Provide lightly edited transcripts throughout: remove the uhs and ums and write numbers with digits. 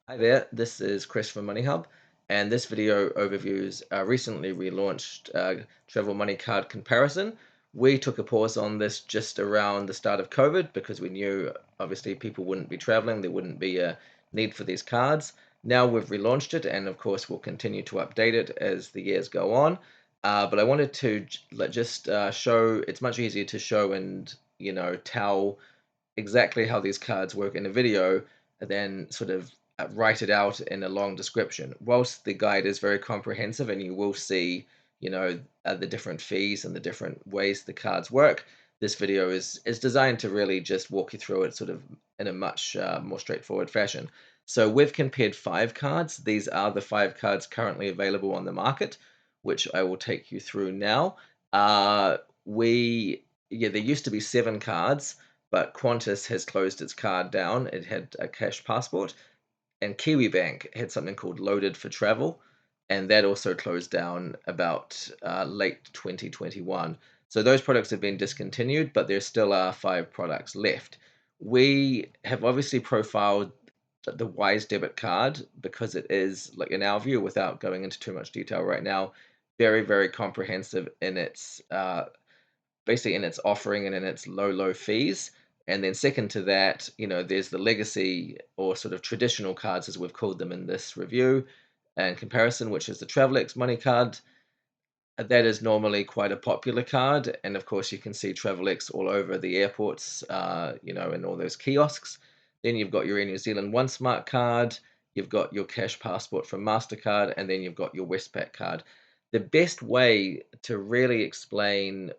Hi there, this is Chris from MoneyHub, and this video overviews a recently relaunched travel money card comparison. We took a pause on this just around the start of COVID because we knew obviously people wouldn't be traveling, there wouldn't be a need for these cards. Now we've relaunched it, and of course we'll continue to update it as the years go on. But I wanted to just show it's much easier to show and tell exactly how these cards work in a video than sort of write it out in a long description. Whilst the guide is very comprehensive and you will see, the different fees and the different ways the cards work, this video is designed to really just walk you through it sort of in a much more straightforward fashion. So we've compared 5 cards. These are the 5 cards currently available on the market, which I will take you through now. There used to be 7 cards, but Qantas has closed its card down. It had a cash passport, and KiwiBank had something called Loaded for Travel, and that also closed down about late 2021. So those products have been discontinued, but there still are 5 products left. We have obviously profiled the Wise debit card because it is, like in our view, without going into too much detail right now, very, very comprehensive in its basically in its offering and in its low fees. And then second to that, there's the legacy or sort of traditional cards, as we've called them in this review and comparison, which is the Travelex money card. That is normally quite a popular card, and of course you can see Travelex all over the airports, in all those kiosks. Then you've got your Air New Zealand One Smart card, you've got your cash passport from Mastercard, and then you've got your Westpac card. The best way to really explain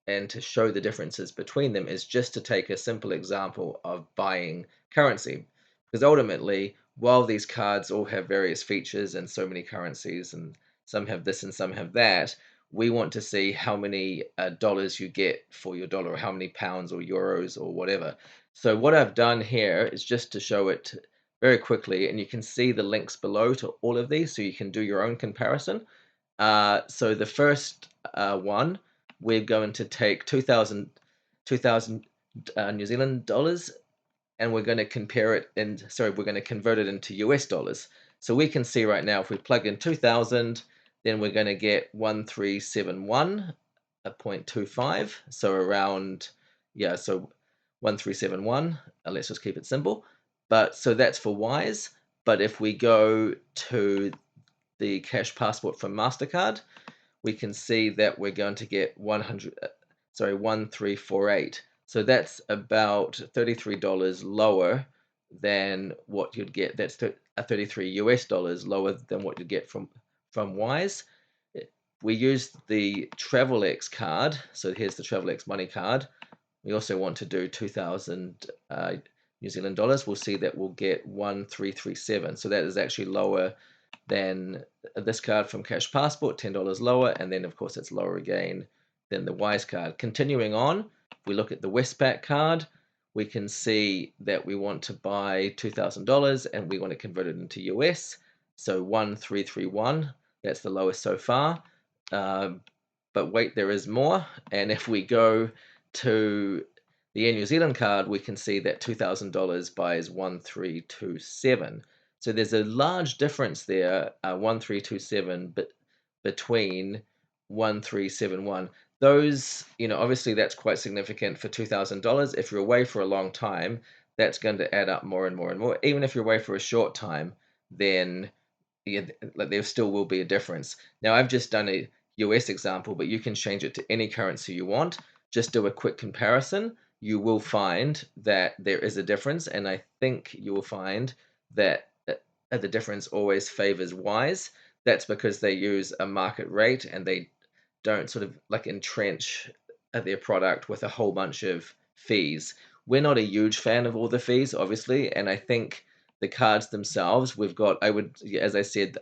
and to show the differences between them is just to take a simple example of buying currency. Because ultimately, while these cards all have various features and so many currencies, and some have this and some have that, we want to see how many dollars you get for your dollar, or how many pounds or euros or whatever. So what I've done here is just to show it very quickly, and you can see the links below to all of these so you can do your own comparison. So the first one, we're going to take 2,000 New Zealand dollars, and we're going to we're going to convert it into US dollars. So we can see right now if we plug in 2,000, then we're going to get 1371.25. So around, yeah, so 1371. Let's just keep it simple. But so that's for Wise. But if we go to the cash passport from Mastercard, we can see that we're going to get 1348. So that's about $33 lower than what you'd get. That's 33 US dollars lower than what you'd get from Wise. We used the Travelex card. So here's the Travelex money card. We also want to do 2,000 New Zealand dollars. We'll see that we'll get 1337. So that is actually lower than this card from Cash Passport, $10 lower, and then of course it's lower again than the Wise card. Continuing on, if we look at the Westpac card, we can see that we want to buy $2,000 and we want to convert it into US. So 1331, that's the lowest so far. But wait, there is more. And if we go to the Air New Zealand card, we can see that $2,000 buys 1327. So there's a large difference there, 1327, but between 1371. Those, obviously that's quite significant for $2,000. If you're away for a long time, that's going to add up more and more and more. Even if you're away for a short time, then yeah, like there still will be a difference. Now I've just done a US example, but you can change it to any currency you want. Just do a quick comparison. You will find that there is a difference, and I think you will find that the difference always favors Wise. That's because they use a market rate and they don't sort of like entrench their product with a whole bunch of fees. We're not a huge fan of all the fees, obviously, and I think the cards themselves, as I said,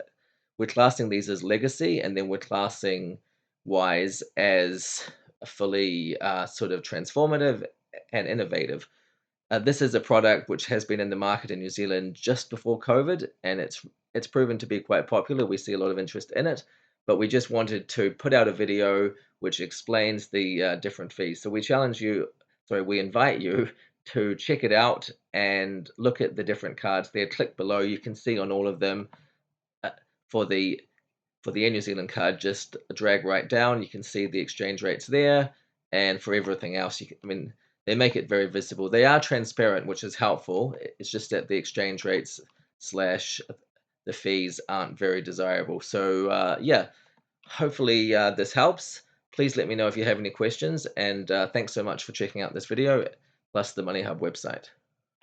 we're classing these as legacy, and then we're classing Wise as fully sort of transformative and innovative. This is a product which has been in the market in New Zealand just before COVID, and it's proven to be quite popular. We see a lot of interest in it, but we just wanted to put out a video which explains the different fees. So we invite you to check it out and look at the different cards there, click below. You can see on all of them uh, for the Air New Zealand card, just drag right down. You can see the exchange rates there, and for everything else, I mean, they make it very visible. They are transparent, which is helpful. It's just that the exchange rates slash the fees aren't very desirable. So yeah, hopefully this helps. Please let me know if you have any questions, and thanks so much for checking out this video, plus the MoneyHub website.